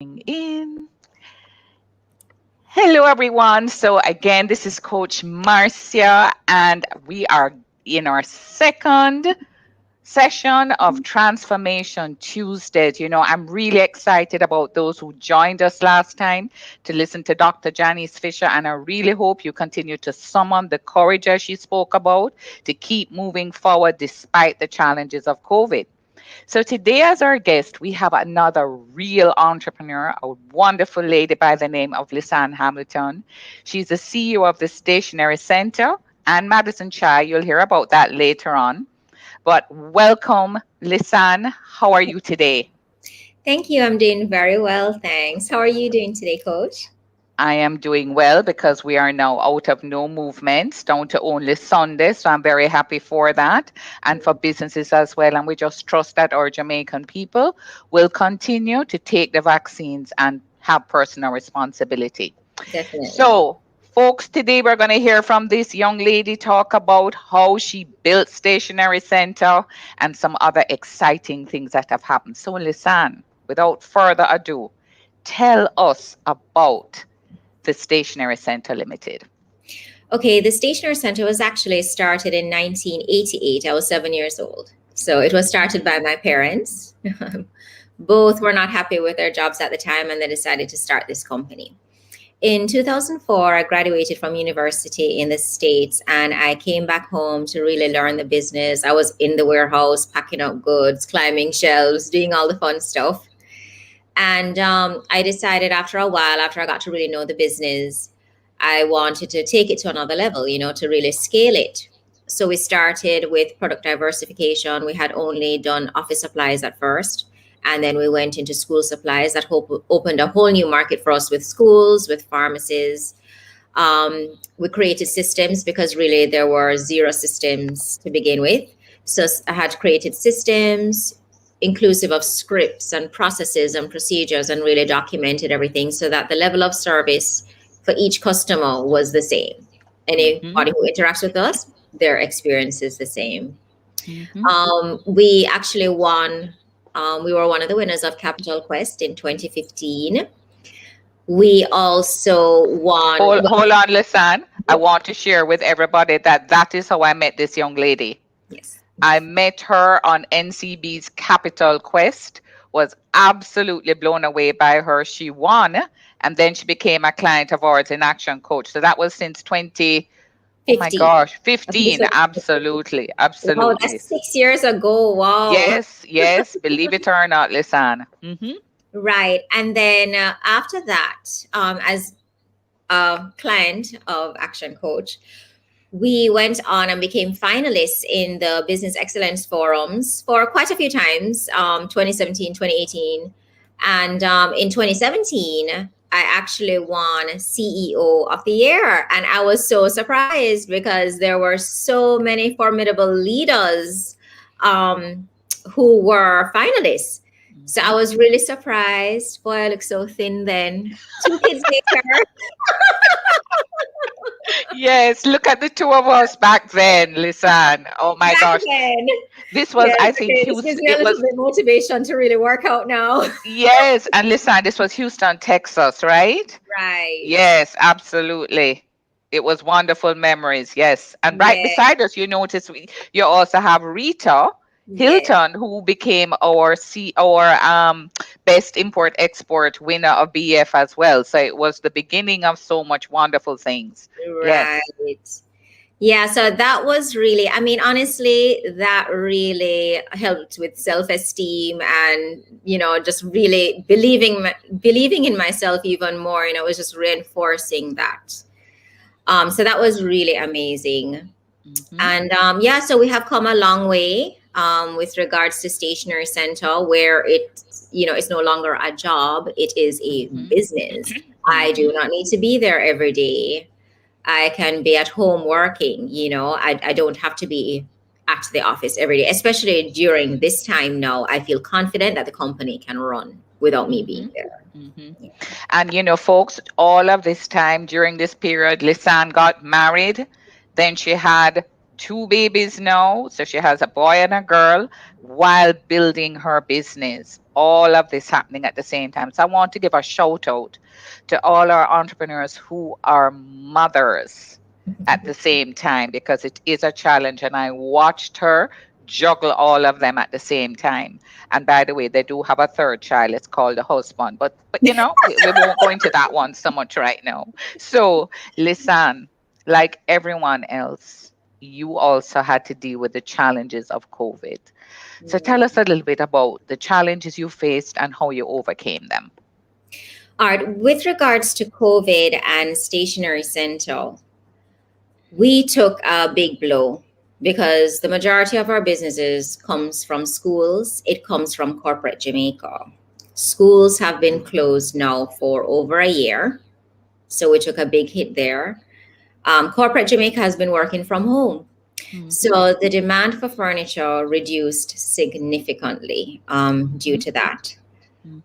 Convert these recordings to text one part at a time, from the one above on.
In. Hello, everyone. So, again, this is Coach Marcia, and we are in our second session of Transformation Tuesdays. I'm really excited about those who joined us last time to listen to Dr. Janice Fisher, and I really hope you continue to summon the courage as she spoke about to keep moving forward despite the challenges of COVID. So today, as our guest, we have another real entrepreneur, a wonderful lady by the name of Lisanne Hamilton. She's the CEO of the Stationery Center and Madison Chai. You'll hear about that later on. But welcome, Lisanne. How are you today? Thank you. I'm doing very well. Thanks. How are you doing today, Coach? I am doing well because we are now out of no movements down to only Sunday. So I'm very happy for that and for businesses as well. And we just trust that our Jamaican people will continue to take the vaccines and have personal responsibility. Definitely. So, folks, today we're going to hear from this young lady talk about how she built Stationery Center and some other exciting things that have happened. So, Lisanne, without further ado, tell us about the Stationery Center Limited. Okay, the Stationery Center was actually started in 1988. I was 7 years old. So it was started by my parents. Both were not happy with their jobs at the time and they decided to start this company. In 2004, I graduated from university in the States and I came back home to really learn the business. I was in the warehouse, packing up goods, climbing shelves, doing all the fun stuff. And I decided after a while, after I got to really know the business, I wanted to take it to another level, to really scale it. So we started with product diversification. We had only done office supplies at first. And then we went into school supplies that opened a whole new market for us with schools, with pharmacies. We created systems because really there were zero systems to begin with. So I had created systems inclusive of scripts and processes and procedures and really documented everything so that the level of service for each customer was the same. Anybody who interacts with us, their experience is the same. We actually won. We were one of the winners of Capital Quest in 2015. We also won. Hold on, Lisanne. I want to share with everybody that is how I met this young lady. Yes. I met her on NCB's Capital Quest, was absolutely blown away by her. She won, and then she became a client of ours in Action Coach. So that was since 20, 15. Oh my gosh, 15. Absolutely. Absolutely. Wow, that's 6 years ago. Wow. Yes. Believe it or not, Lisanne. Right. And then after that, as a client of Action Coach, we went on and became finalists in the Business Excellence Forums for quite a few times, 2017, 2018. And in 2017, I actually won CEO of the Year. And I was so surprised because there were so many formidable leaders who were finalists. So I was really surprised. Boy, I look so thin then. 2 kids later. Yes, look at the two of us back then, Lisanne. Oh my gosh. This was, I think, Houston. This gives me a little bit motivation to really work out now. Yes, and Lisanne, this was Houston, Texas, right? Right. Yes, absolutely. It was wonderful memories, yes. And right beside us, you notice you also have Rita Hilton, who became our best import export winner of BF as well. So it was the beginning of so much wonderful things. Right. Yes. Yeah, so that was really, I mean, honestly, that really helped with self-esteem and, just really believing in myself even more. It was just reinforcing that. So that was really amazing. And so we have come a long way with regards to Stationery Center, where it's no longer a job, it is a business. I do not need to be there every day. I can be at home working, I don't have to be at the office every day, especially during this time now. I feel confident that the company can run without me being there. Yeah. And, folks, all of this time during this period, Lisanne got married. Then she had 2 babies now. So she has a boy and a girl while building her business. all of this happening at the same time. So I want to give a shout out to all our entrepreneurs who are mothers at the same time, because it is a challenge. And I watched her juggle all of them at the same time. And by the way, they do have a third child. It's called the husband. But you know, we won't go into that one so much right now. So listen, like everyone else, you also had to deal with the challenges of COVID. So tell us a little bit about the challenges you faced and how you overcame them. Art, with regards to COVID and Stationery Center, we took a big blow because the majority of our businesses comes from schools. It comes from corporate Jamaica. Schools have been closed now for over a year, so we took a big hit there. Corporate Jamaica has been working from home. So the demand for furniture reduced significantly due to that.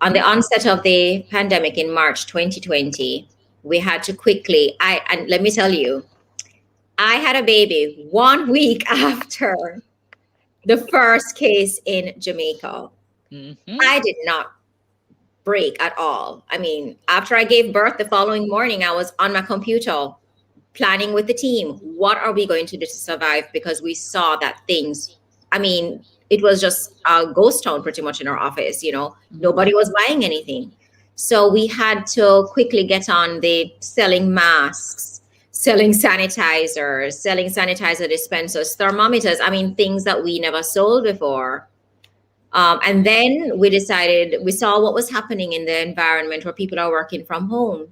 On the onset of the pandemic in March 2020, we had to quickly, and let me tell you, I had a baby 1 week after the first case in Jamaica. I did not break at all. I mean, after I gave birth the following morning, I was on my computer planning with the team. What are we going to do to survive? Because we saw that things, I mean, it was just a ghost town pretty much in our office, you know, nobody was buying anything. So we had to quickly get on the selling masks, selling sanitizers, selling sanitizer dispensers, thermometers. I mean, things that we never sold before. And then we decided, we saw what was happening in the environment where people are working from home.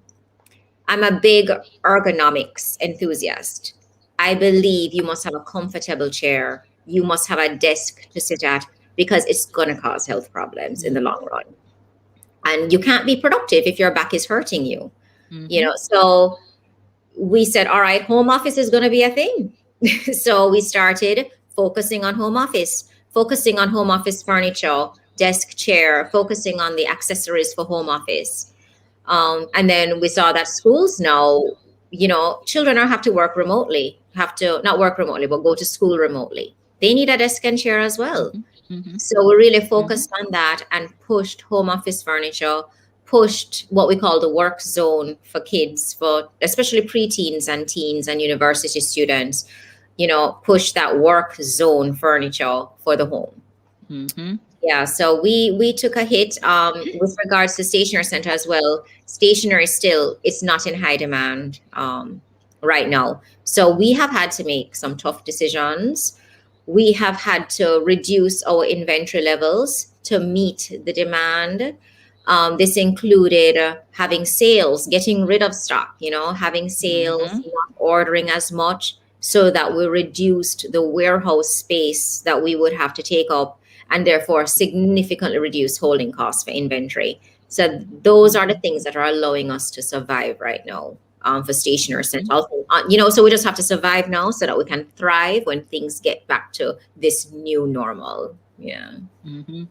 I'm a big ergonomics enthusiast. I believe you must have a comfortable chair. You must have a desk to sit at, because it's going to cause health problems in the long run. And you can't be productive if your back is hurting you. You know, so we said, all right, home office is going to be a thing. So we started focusing on home office furniture, desk, chair, focusing on the accessories for home office. And then we saw that schools now, you know, children have to work remotely, have to not work remotely, but go to school remotely. They need a desk and chair as well. So we really focused on that and pushed home office furniture, pushed what we call the work zone for kids, for especially preteens and teens and university students, you know, push that work zone furniture for the home. Yeah, so we took a hit with regards to Stationery Center as well. Stationery still, it's not in high demand right now. So we have had to make some tough decisions. We have had to reduce our inventory levels to meet the demand. This included having sales, getting rid of stock, you know, having sales, not ordering as much, so that we reduced the warehouse space that we would have to take up, and therefore significantly reduce holding costs for inventory. So those are the things that are allowing us to survive right now for Stationery Center. You know, so we just have to survive now so that we can thrive when things get back to this new normal. Yeah. And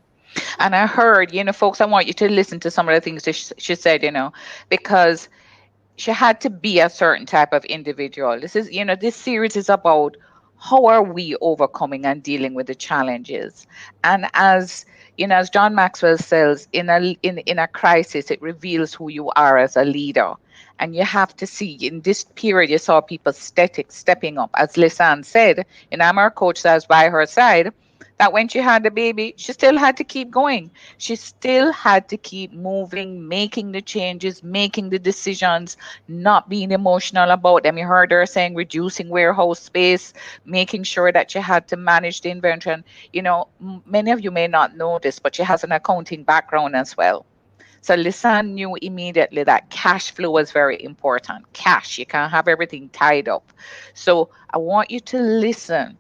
I heard, you know, folks, I want you to listen to some of the things that she said, you know, because she had to be a certain type of individual. This is, you know, this series is about how are we overcoming and dealing with the challenges. And as you know, as John Maxwell says, in a crisis, it reveals who you are as a leader. And you have to see, in this period, you saw people stepping up. As Lisanne said, and I'm our coach that was by her side, that when she had the baby, she still had to keep going. She still had to keep moving, making the changes, making the decisions, not being emotional about them. You heard her saying reducing warehouse space, making sure that she had to manage the inventory. And, you know, many of you may not know this, but she has an accounting background as well. So Lisanne knew immediately that cash flow was very important. Cash, you can't have everything tied up. So I want you to listen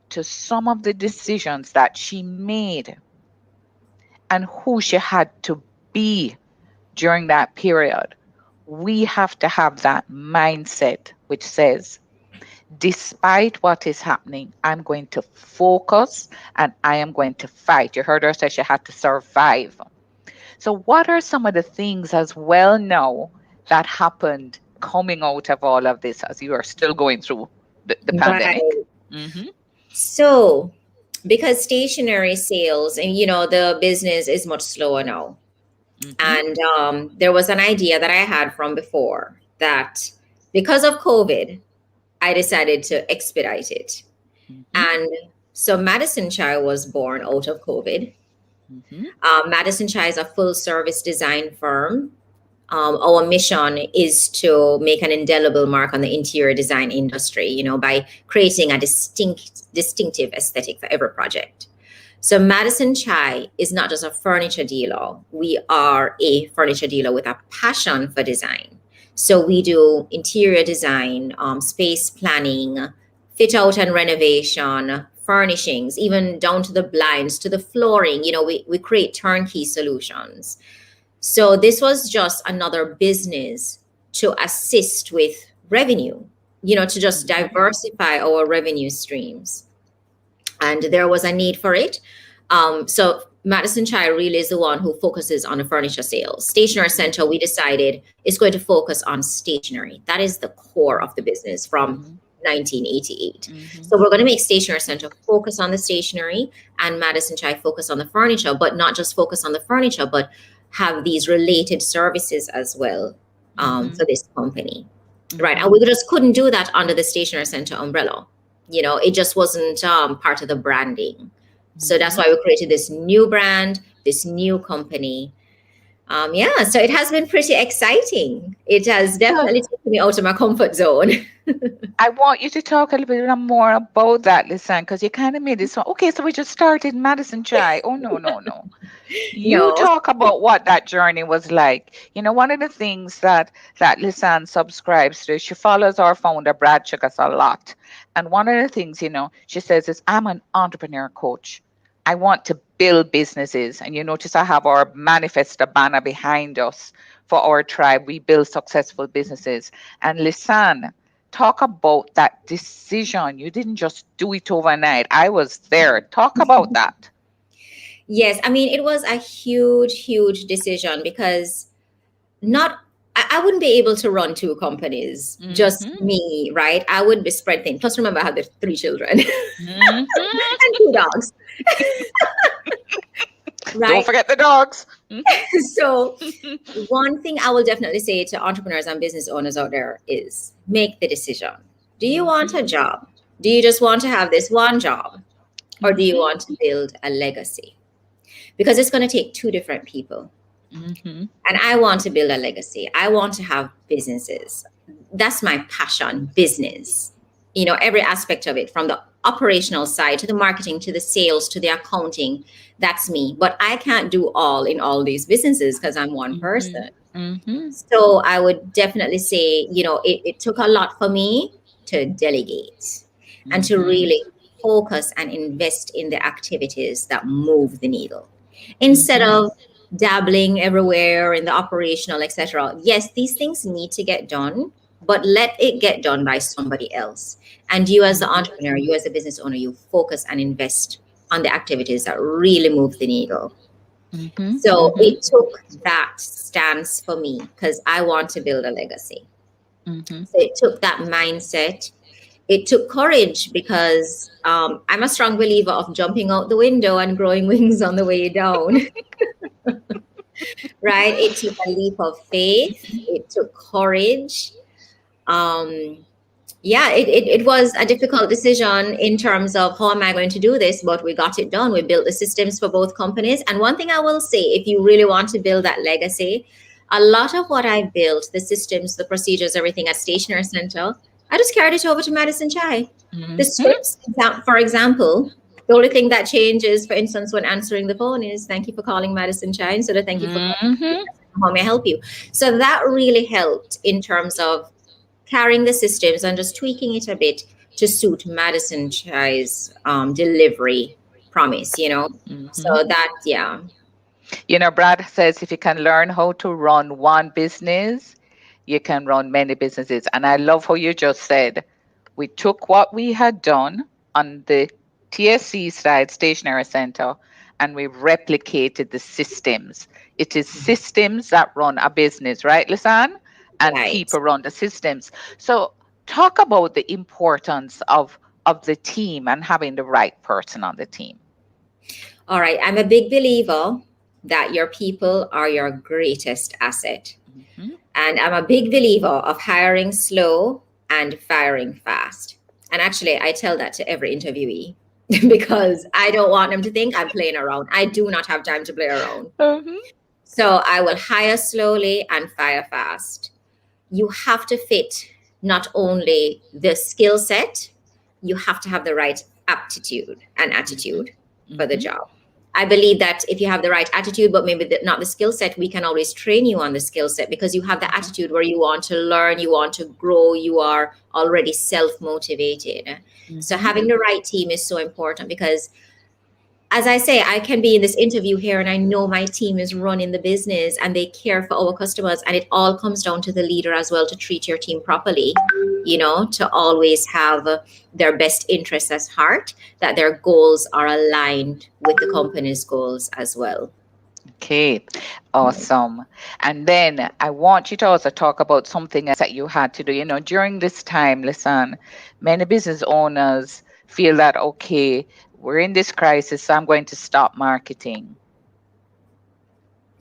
to some of the decisions that she made and who she had to be during that period. We have to have that mindset which says, despite what is happening, I'm going to focus and I am going to fight. You heard her say she had to survive. So what are some of the things as well now that happened coming out of all of this as you are still going through the pandemic? Right. So Because stationery sales and the business is much slower now. Mm-hmm. And there was an idea that I had from before that because of COVID, I decided to expedite it. Mm-hmm. And so Madison Chai was born out of COVID. Mm-hmm. Madison Chai is a full service design firm. Our mission is to make an indelible mark on the interior design industry, by creating a distinctive aesthetic for every project. So Madison Chai is not just a furniture dealer. We are a furniture dealer with a passion for design. So we do interior design, space planning, fit out and renovation, furnishings, even down to the blinds, to the flooring. We create turnkey solutions. So this was just another business to assist with revenue, to just diversify our revenue streams. And there was a need for it. So Madison Chai really is the one who focuses on the furniture sales. Stationery Center, we decided, is going to focus on stationery. That is the core of the business from 1988. Mm-hmm. So we're going to make Stationery Center focus on the stationery and Madison Chai focus on the furniture, but not just focus on the furniture, but have these related services as well for this company. Right. And we just couldn't do that under the Stationery Center umbrella. It just wasn't part of the branding. So that's why we created this new brand, this new company. So it has been pretty exciting. It has definitely taken me out of my comfort zone. I want you to talk a little bit more about that, Lisanne, because you kind of made this one. Okay, so we just started Madison Chai. Oh, no, no, no. You No. talk about what that journey was like. One of the things that Lisanne subscribes to, she follows our founder, Brad Chukas, a lot. And one of the things, she says is, I'm an entrepreneur coach. I want to build businesses. And you notice I have our manifesto banner behind us for our tribe. We build successful businesses. And Lisanne, talk about that decision. You didn't just do it overnight. I was there. Talk about that. Yes, I mean, it was a huge, huge decision because I wouldn't be able to run two companies, just me, right? I would be spread thin. Plus, remember, I had the three children and two dogs. Right? Don't forget the dogs. So, one thing I will definitely say to entrepreneurs and business owners out there is make the decision. Do you want a job? Do you just want to have this one job? Or do you want to build a legacy? Because it's going to take two different people. And I want to build a legacy. I want to have businesses. That's my passion, business. Every aspect of it, from the operational side to the marketing, to the sales, to the accounting. That's me. But I can't do all in all these businesses because I'm one person. So I would definitely say, it took a lot for me to delegate and to really focus and invest in the activities that move the needle instead of dabbling everywhere in the operational, etc. Yes, these things need to get done, but let it get done by somebody else. And you as the entrepreneur, you as a business owner, you focus and invest on the activities that really move the needle. So it took that stance for me because I want to build a legacy. So it took that mindset. It took courage because I'm a strong believer of jumping out the window and growing wings on the way down. Right? It took a leap of faith. It took courage. It was a difficult decision in terms of how am I going to do this, but we got it done. We built the systems for both companies. And one thing I will say, if you really want to build that legacy, a lot of what I built, the systems, the procedures, everything at Stationery Center, I just carried it over to Madison Chai. The scripts, for example, the only thing that changes, for instance, when answering the phone is thank you for calling Madison Chai instead of thank you for calling. How may I help you? So that really helped in terms of carrying the systems and just tweaking it a bit to suit Madison Chai's delivery promise, So that, yeah. Brad says if you can learn how to run one business, you can run many businesses. And I love how you just said, we took what we had done on the TSC side, Stationery Center, and we replicated the systems. It is systems that run a business, right, Lisanne? And people run the systems. So talk about the importance of of the team and having the right person on the team? All right. I'm a big believer that your people are your greatest asset. Mm-hmm. And I'm a big believer of hiring slow and firing fast. And actually, I tell that to every interviewee because I don't want them to think I'm playing around. I do not have time to play around. Mm-hmm. So I will hire slowly and fire fast. You have to fit not only the skill set, you have to have the right aptitude and attitude for the Mm-hmm. job. I believe that if you have the right attitude, but maybe not the skill set, we can always train you on the skill set because you have the attitude where you want to learn, you want to grow, you are already self-motivated. So Mm-hmm. having the right team is so important because, as I say, I can be in this interview here and I know my team is running the business and they care for our customers. And it all comes down to the leader as well to treat your team properly, to always have their best interests at heart, that their goals are aligned with the company's goals as well. Okay, awesome. And then I want you to also talk about something else that you had to do. During this time, listen, many business owners feel that, okay, we're in this crisis, so I'm going to stop marketing.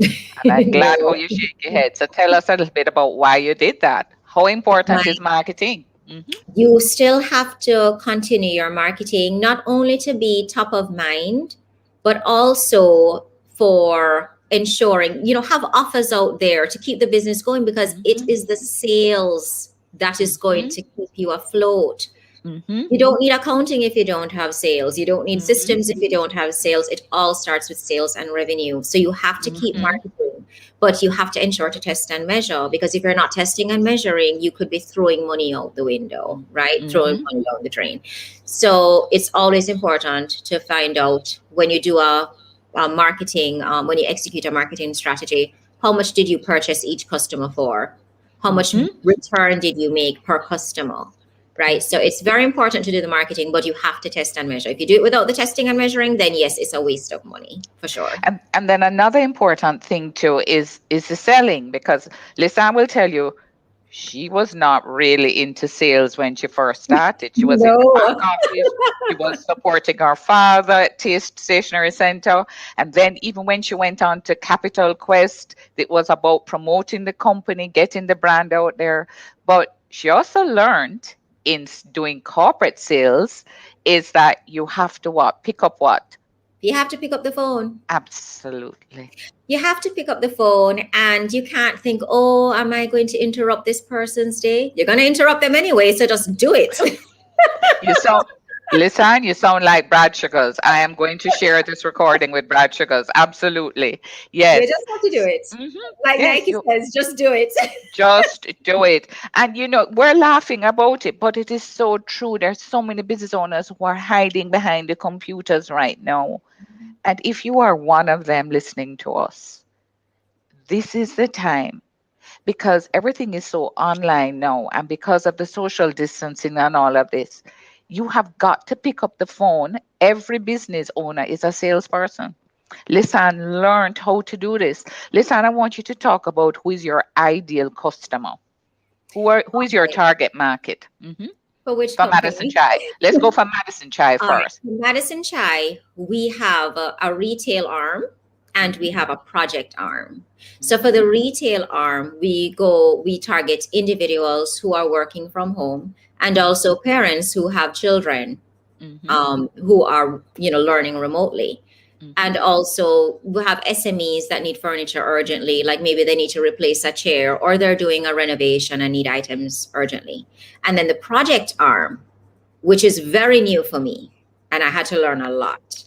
And I'm glad how No. you shake your head. So tell us a little bit about why you did that. How important My is marketing? Mm-hmm. You still have to continue your marketing, not only to be top of mind, but also for ensuring, have offers out there to keep the business going because it Mm-hmm. is the sales that is going Mm-hmm. to keep you afloat. Mm-hmm. You don't need accounting if you don't have sales. You don't need Mm-hmm. systems if you don't have sales. It all starts with sales and revenue. So you have to keep Mm-hmm. marketing, but you have to ensure to test and measure because if you're not testing and measuring, you could be throwing money out the window, right? Throwing Mm-hmm. money down the drain. So it's always important to find out when you do a marketing, when you execute a marketing strategy, how much did you purchase each customer for? How much Mm-hmm. return did you make per customer? Right. So it's very important to do the marketing, but you have to test and measure. If you do it without the testing and measuring, then yes, it's a waste of money for sure. And then another important thing too is the selling, because Lisanne will tell you she was not really into sales when she first started. She was in the back No. office. She was supporting her father at Taste Stationery Center. And then even when she went on to Capital Quest, it was about promoting the company, getting the brand out there. But she also learned in doing corporate sales is that you have to what? Pick up what? You have to pick up the phone. Absolutely. You have to pick up the phone and you can't think, oh, am I going to interrupt this person's day? You're going to interrupt them anyway. So just do it. You sound, Lisanne, you sound like Brad Sugars. I am going to share this recording with Brad Sugars. Absolutely. You Yes. just have to do it. hmm Like Yes, Nike you says, just do it. just do it. And we're laughing about it, but it is so true. There's so many business owners who are hiding behind the computers right now. And if you are one of them listening to us, this is the time, because everything is so online now, and because of the social distancing and all of this, you have got to pick up the phone. Every business owner is a salesperson. Lisanne learned how to do this. Lisanne, I want you to talk about who is your ideal customer. Who is your target market? For which For Madison company? Chai. Let's go for Madison Chai All right. first. In Madison Chai, we have a retail arm and we have a project arm. So for the retail arm, we target individuals who are working from home and also parents who have children who are learning remotely. And also we have SMEs that need furniture urgently, like maybe they need to replace a chair or they're doing a renovation and need items urgently. And then the project arm, which is very new for me, and I had to learn a lot.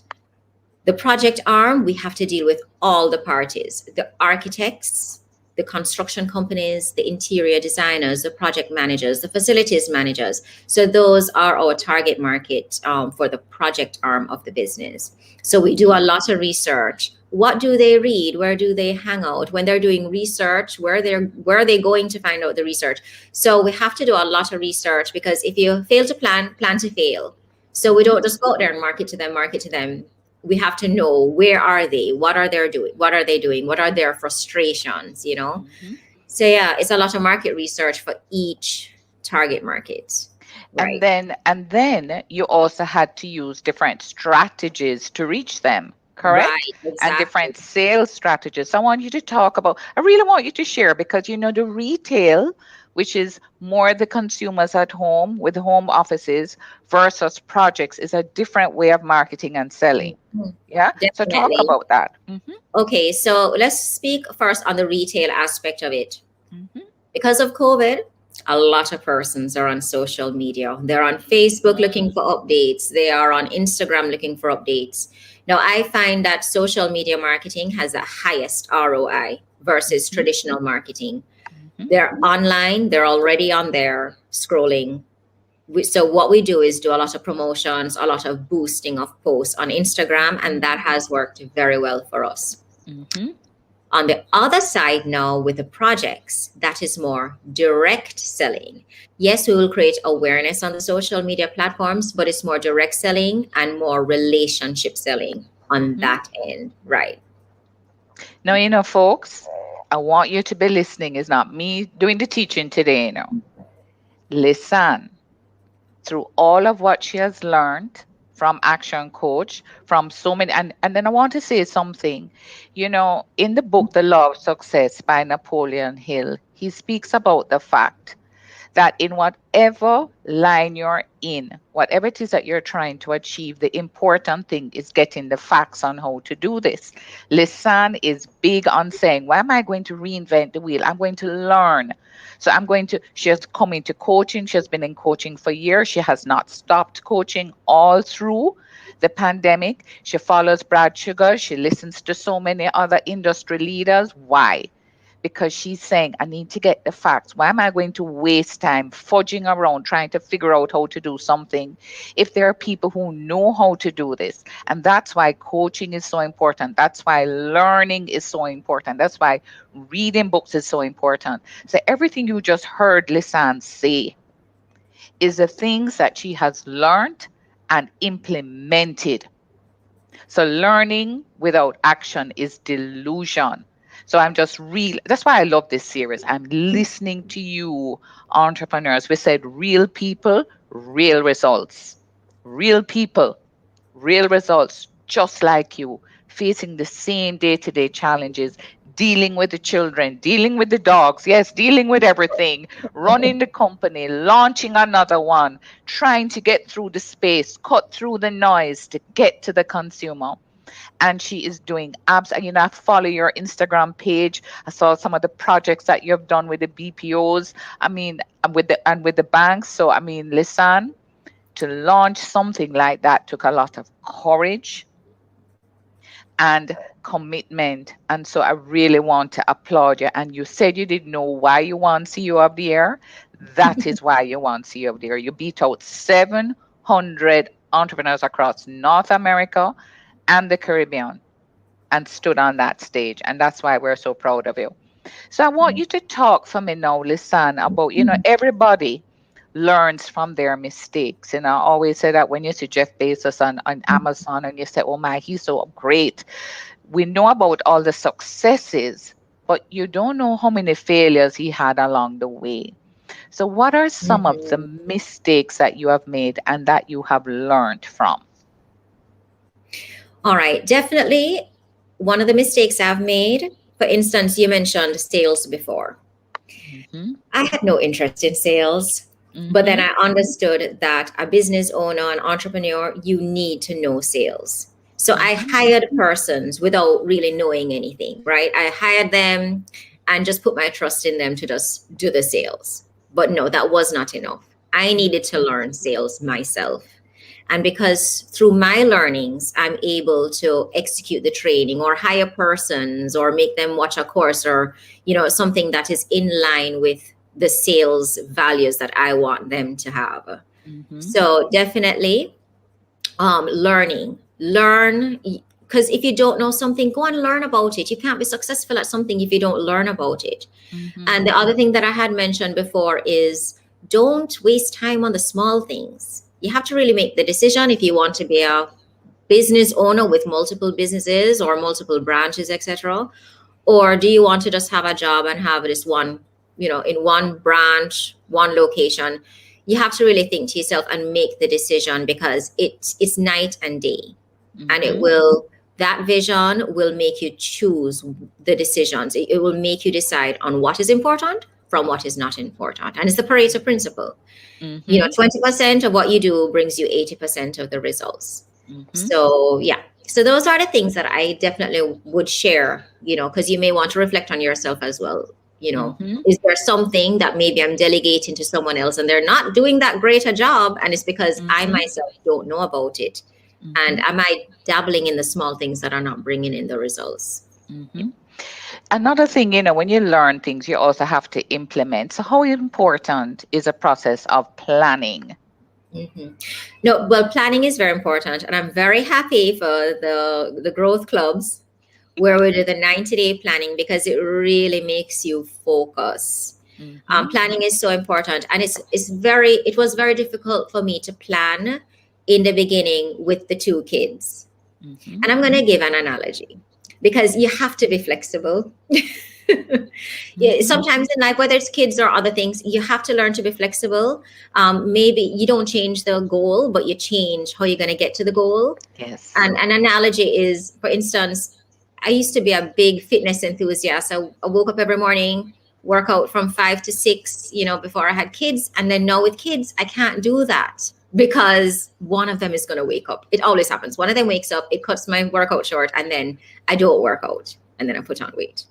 The project arm, we have to deal with all the parties, the architects, the construction companies, the interior designers, the project managers, the facilities managers. So those are our target market for the project arm of the business. So we do a lot of research. What do they read? Where do they hang out? When they're doing research, where are they going to find out the research? So we have to do a lot of research because if you fail to plan to fail. So we don't just go out there and market to them. We have to know where are they, what are they doing, what are their frustrations, So yeah, it's a lot of market research for each target market. Right. And then you also had to use different strategies to reach them, correct? Right. And Exactly. different sales strategies. I want you to talk about, I really want you to share, because the retail, which is more the consumers at home with home offices versus projects, is a different way of marketing and selling. Mhm. Yeah. So talk Definitely. about that. Okay, so let's speak first on the retail aspect of it. Hmm. Because of COVID, a lot of persons are on social media. They're on Facebook looking for updates. They are on Instagram looking for updates. Now, I find that social media marketing has the highest ROI versus Hmm. traditional marketing. Hmm. They're online, they're already on there scrolling. So, what we do is do a lot of promotions, a lot of boosting of posts on Instagram, and that has worked very well for us. Hmm. On the other side now with the projects, that is more direct selling. Yes, we will create awareness on the social media platforms, but it's more direct selling and more relationship selling on Hmm. that end, right? Now, folks, I want you to be listening. It's not me doing the teaching today. Listen through all of what she has learned from Action Coach, from so many. And then I want to say something. In the book, The Law of Success by Napoleon Hill, he speaks about the fact that in whatever line you're in, whatever it is that you're trying to achieve, the important thing is getting the facts on how to do this. Lisanne is big on saying, why am I going to reinvent the wheel? I'm going to learn. So she has come into coaching. She has been in coaching for years. She has not stopped coaching all through the pandemic. She follows Brad Sugar. She listens to so many other industry leaders. Why? Because she's saying, I need to get the facts. Why am I going to waste time fudging around trying to figure out how to do something if there are people who know how to do this? And that's why coaching is so important. That's why learning is so important. That's why reading books is so important. So everything you just heard Lisanne say is the things that she has learned and implemented. So learning without action is delusion. So that's why I love this series. I'm listening to you, entrepreneurs. We said real people, real results. Real people, real results, just like you, facing the same day to day challenges, dealing with the children, dealing with the dogs, yes, dealing with everything, running the company, launching another one, trying to get through the space, cut through the noise to get to the consumer. And she is doing abs. And I follow your Instagram page. I saw some of the projects that you've done with the BPOs. I mean, and with the banks. So I mean, Lisanne, to launch something like that took a lot of courage and commitment. And so I really want to applaud you. And you said you didn't know why you want CEO of the Year. That is why you want CEO of the Year. You beat out 700 entrepreneurs across North America and the Caribbean and stood on that stage. And that's why we're so proud of you. So I want you to talk for me now, Lisanne, about, everybody learns from their mistakes. And I always say that when you see Jeff Bezos on Amazon and you say, oh my, he's so great. We know about all the successes, but you don't know how many failures he had along the way. So what are some of the Mhm. mistakes that you have made and that you have learned from? All right, definitely one of the mistakes I've made, for instance, you mentioned sales before. Mm-hmm. I had no interest in sales, but then Mm-hmm. I understood that a business owner, an entrepreneur, you need to know sales. So I Mm-hmm. hired persons without really knowing anything, right? I hired them and just put my trust in them to just do the sales. But no, that was not enough. I needed to learn sales myself. And because through my learnings, I'm able to execute the training or hire persons or make them watch a course or, something that is in line with the sales values that I want them to have. Mm-hmm. So definitely learn, because if you don't know something, go and learn about it. You can't be successful at something if you don't learn about it. Mm-hmm. And the other thing that I had mentioned before is don't waste time on the small things. You have to really make the decision if you want to be a business owner with multiple businesses or multiple branches, etc. Or do you want to just have a job and have this one, in one branch, one location? you have to really think to yourself and make the decision, because it's night and day. And it Mm-hmm. will, that vision will make you choose the decisions. It will make you decide on what is important from what is not important. And it's the Pareto principle. Mm-hmm. 20% of what you do brings you 80% of the results. Mm-hmm. So yeah, so those are the things that I definitely would share, because you may want to reflect on yourself as well. Mm-hmm. Is there something that maybe I'm delegating to someone else and they're not doing that great a job, and it's because I Mm-hmm. myself don't know about it? And Mm-hmm. am I dabbling in the small things that are not bringing in the results? Mm-hmm. Another thing, when you learn things, you also have to implement. So, how important is a process of planning? hmm No, well, planning is very important, and I'm very happy for the growth clubs where we do the 90-day planning, because it really makes you focus. Mm-hmm. Planning is so important, and it was very difficult for me to plan in the beginning with the two kids. Mm-hmm. And I'm going to give an analogy, because you have to be flexible. Yeah, Mm-hmm. sometimes in life, whether it's kids or other things, you have to learn to be flexible. Maybe you don't change the goal, but you change how you're going to get to the goal. Yes. And an analogy is, for instance, I used to be a big fitness enthusiast. I woke up every morning, work out from 5 to 6, before I had kids. And then now with kids, I can't do that, because one of them is going to wake up. It always happens. One of them wakes up, it cuts my workout short, and then I don't work out, and then I put on weight.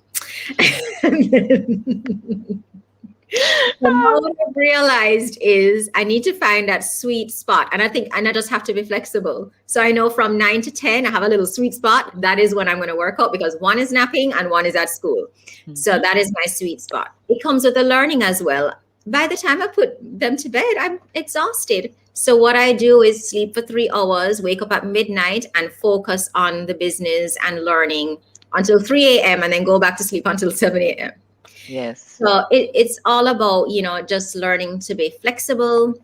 But now what I've realized is I need to find that sweet spot. And I just have to be flexible. So I know from 9 to 10, I have a little sweet spot. That is when I'm going to work out, because one is napping and one is at school. So Mm-hmm. that is my sweet spot. It comes with the learning as well. By the time I put them to bed, I'm exhausted. So what I do is sleep for 3 hours, wake up at midnight, and focus on the business and learning until 3 a.m. and then go back to sleep until 7 a.m. Yes. So it's all about, just learning to be flexible,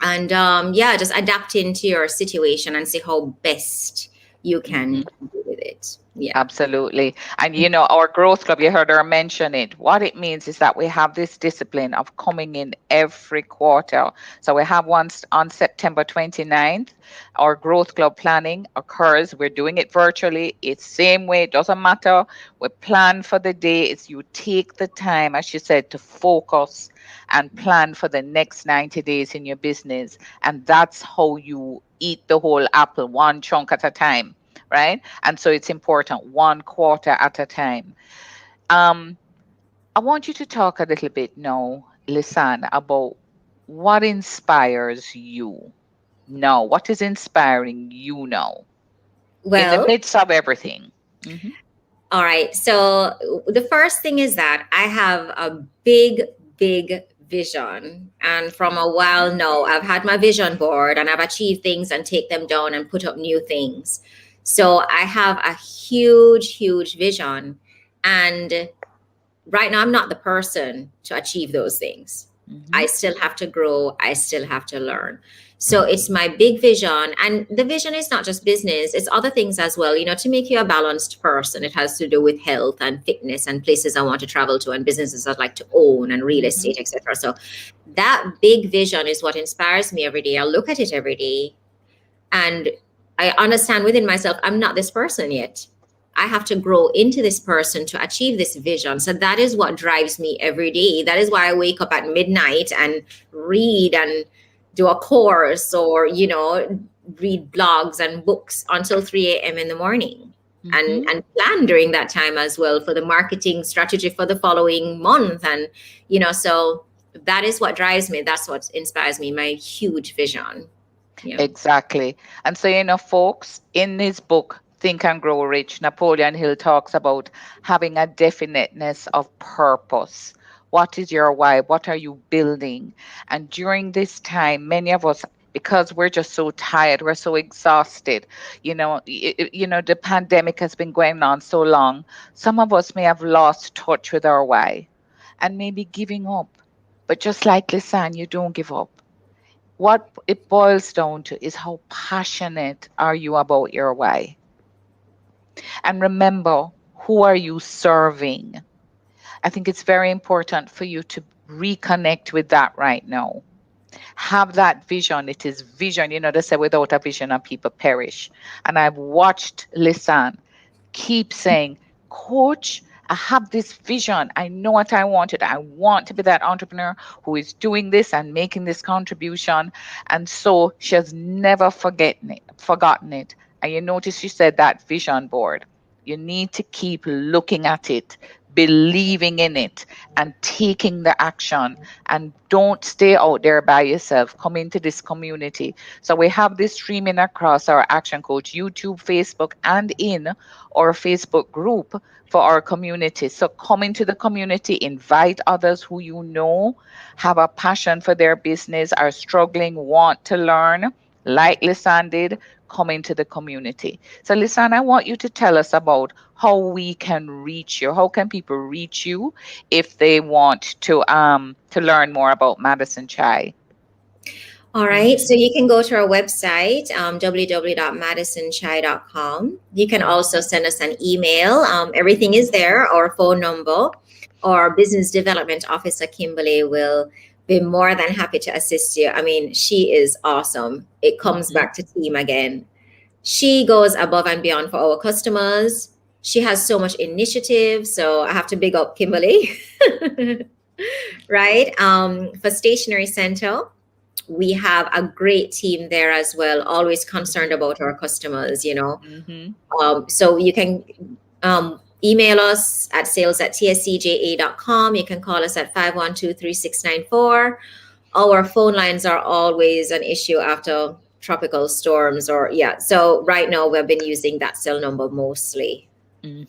and yeah, just adapting to your situation and see how best you can Mm-hmm. do with it. Yeah. Absolutely. And our growth club, you heard her mention it. What it means is that we have this discipline of coming in every quarter. So we have once on September 29th, our growth club planning occurs. We're doing it virtually. It's same way. It doesn't matter. We plan for the day. It's you take the time, as you said, to focus and plan for the next 90 days in your business. And that's how you eat the whole apple, one chunk at a time, right? And so it's important, one quarter at a time. Um, I want you to talk a little bit now, Lisanne, about what inspires you now. What is inspiring you now in the Well, midst of everything? Hmm. all right. So the first thing is that I have a big, big vision. And from a while now, I've had my vision board, and I've achieved things and take them down and put up new things. So I have a huge, huge vision. And right now, I'm not the person to achieve those things. Hmm. I still have to grow. I still have to learn. So it's my big vision. And the vision is not just business, it's other things as well. To make you a balanced person, it has to do with health and fitness and places I want to travel to and businesses I'd like to own and real Hmm. estate, etc. So that big vision is what inspires me every day. I look at it every day, and I understand within myself, I'm not this person yet. I have to grow into this person to achieve this vision. So that is what drives me every day. That is why I wake up at midnight and read and do a course, or, read blogs and books until 3 a.m. in the morning, and, Hmm. and plan during that time as well for the marketing strategy for the following month. And, so that is what drives me. That's what inspires me, my huge vision. Yeah. Exactly. And so, folks, in his book, Think and Grow Rich, Napoleon Hill talks about having a definiteness of purpose. What is your why? What are you building? And during this time, many of us, because we're just so tired, we're so exhausted, the pandemic has been going on so long. Some of us may have lost touch with our why and maybe giving up. But just like Lisanne, you don't give up. What it boils down to is how passionate are you about your why? And remember, who are you serving? I think it's very important for you to reconnect with that right now. Have that vision. It is vision. They say without a vision, a people perish. And I've watched Lisanne keep saying, Coach, I have this vision. I know what I wanted. I want to be that entrepreneur who is doing this and making this contribution. And so she has never forgotten it. And you notice you said that vision board. You need to keep looking at it, believing in it, and taking the action. And don't stay out there by yourself. Come into this community. So we have this streaming across our Action Coach YouTube, Facebook, and in our Facebook group for our community. So come into the community, invite others who you know have a passion for their business, are struggling, want to learn, like Lisanne did. Come into the community. So Lisanne, I want you to tell us about how we can reach you. How can people reach you if they want to learn more about Madison Chai? All right, so you can go to our website, www.madisonchai.com. You can also send us an email. Everything is there, our phone number. Our business development officer, Kimberly, will be more than happy to assist you. I mean, she is awesome. It comes back to team again. She goes above and beyond for our customers. She has so much initiative. So I have to big up Kimberly. Right? For Stationery Center, we have a great team there as well, always concerned about our customers, So you can email us at sales@tscja.com. You can call us at 512-3694. Our phone lines are always an issue after tropical storms so right now we've been using that cell number mostly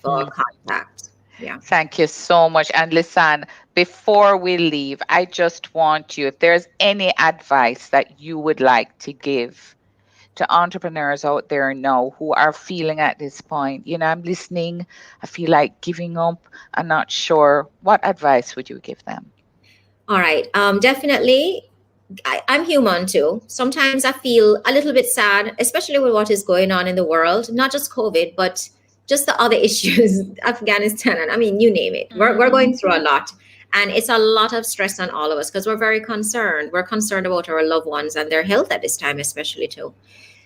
for contact. Yeah. Thank you so much. And Lisanne, before we leave, I just want you, if there's any advice that you would like to give to entrepreneurs out there now who are feeling at this point, I'm listening, I feel like giving up, I'm not sure, what advice would you give them? All right. Definitely. I'm human too. Sometimes I feel a little bit sad, especially with what is going on in the world, not just COVID, but just the other issues, Afghanistan, and I mean, you name it. We're going through a lot. And it's a lot of stress on all of us because we're very concerned. We're concerned about our loved ones and their health at this time, especially too.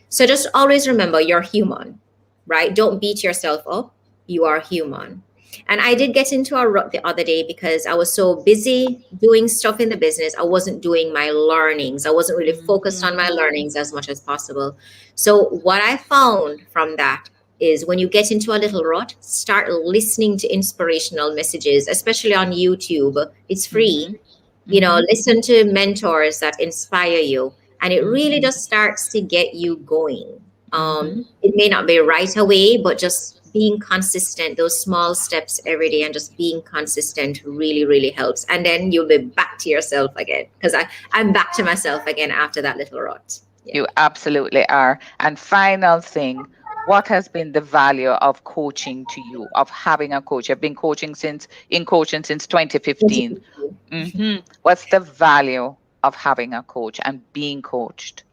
So just always remember you're human, right? Don't beat yourself up. You are human. And I did get into a rut the other day because I was so busy doing stuff in the business. I wasn't doing my learnings. I wasn't really focused on my learnings as much as possible. So what I found from that is when you get into a little rut, start listening to inspirational messages, especially on YouTube. It's free. Listen to mentors that inspire you. And it really just starts to get you going. It may not be right away, but just being consistent, those small steps every day and just being consistent really, really helps. And then you'll be back to yourself again because I'm back to myself again after that little rut. Yeah. You absolutely are. And final thing, what has been the value of coaching to you, of having a coach? I've been coaching since 2015. What's the value of having a coach and being coached?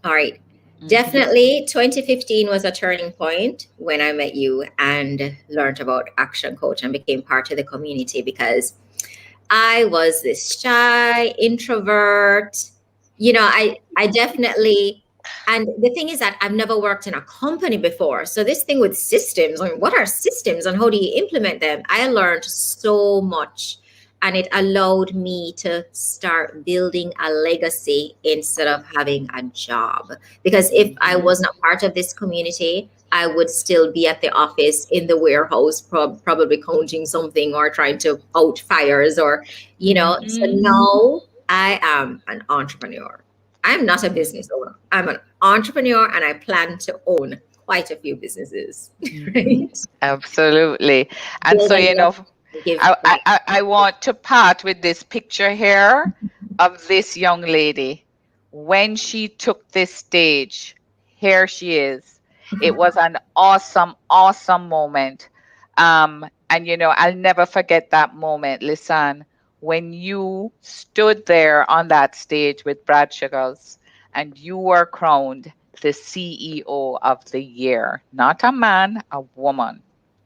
All right. Definitely 2015 was a turning point when I met you and learned about Action Coach and became part of the community because I was this shy introvert. I definitely, and the thing is that I've never worked in a company before. So this thing with systems, what are systems and how do you implement them? I learned so much. And it allowed me to start building a legacy instead of having a job. Because if I was not part of this community, I would still be at the office in the warehouse, probably counting something or trying to out fires or, So now I am an entrepreneur. I'm not a business owner. I'm an entrepreneur and I plan to own quite a few businesses. Right? Absolutely. And so, I want to part with this picture here of this young lady. When she took this stage, here she is. It was an awesome, awesome moment. And, I'll never forget that moment, Lisanne, when you stood there on that stage with Brad Sugars and you were crowned the CEO of the year. Not a man, a woman.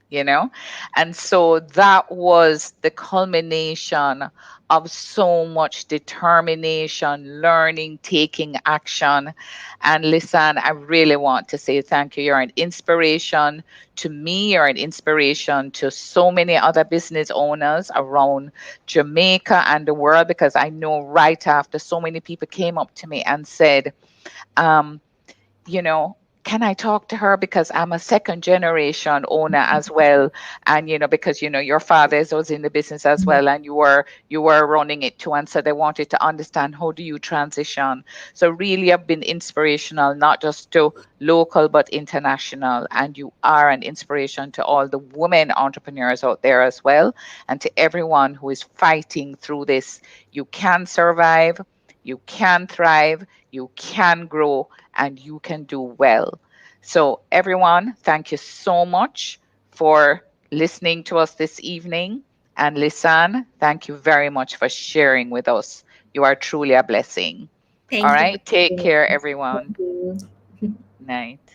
you know? And so that was the culmination of so much determination, learning, taking action. And listen, I really want to say thank you. You're an inspiration to me, you're an inspiration to so many other business owners around Jamaica and the world, because I know right after so many people came up to me and said, um, you know, can I talk to her because I'm a second generation owner as well, and because your father was in the business as well, and you were running it too, and so they wanted to understand how do you transition. So really, have been inspirational, not just to local but international, and you are an inspiration to all the women entrepreneurs out there as well, and to everyone who is fighting through this. You can survive, you can thrive, you can grow, and you can do well. So, everyone, thank you so much for listening to us this evening. And Lisanne, thank you very much for sharing with us. You are truly a blessing. All Thank you for right, take having care, me. everyone. Thank you. Night.